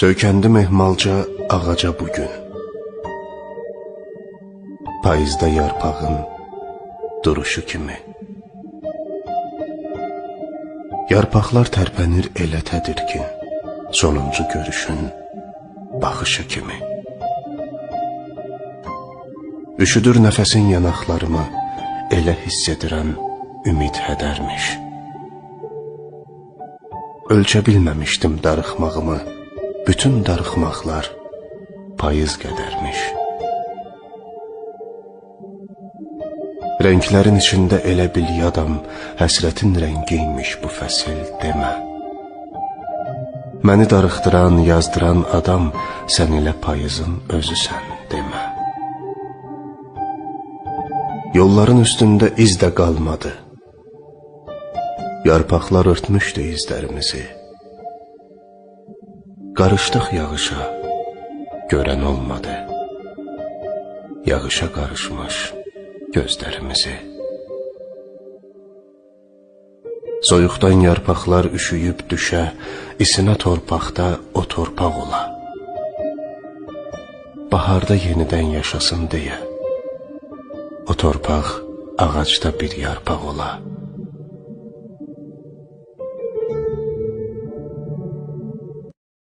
Söykəndim ehmalca ağaca bugün. Payızda yarpağın duruşu kimi. Yarpaqlar tərpənir elə tədirgin, sonuncu görüşün baxışı kimi. Üşüdür nəfəsin yanaqlarımı, elə hiss edirəm ümid hədərmiş. Ölçə bilməmişdim darıxmağımı, bütün darıxmaqlar payız qədərmiş. Renklərin içində elə bil yadam, həsrətin rəngiymiş bu fəsil demə. Məni darıxdıran, yazdıran adam, sən elə payızın özüsən demə. Yolların üstündə iz də qalmadı. Yarpaqlar örtmüşdü izlərimizi. Qarışdıq yağışa, görən olmadı. Yağışa qarışmış gözlərimizi. Soyuqdan yarpaqlar üşüyüb düşə, isinə torpaqda o torpaq ola. Baharda yenidən yaşasın deyə, o torpaq ağacda bir yarpaq ola.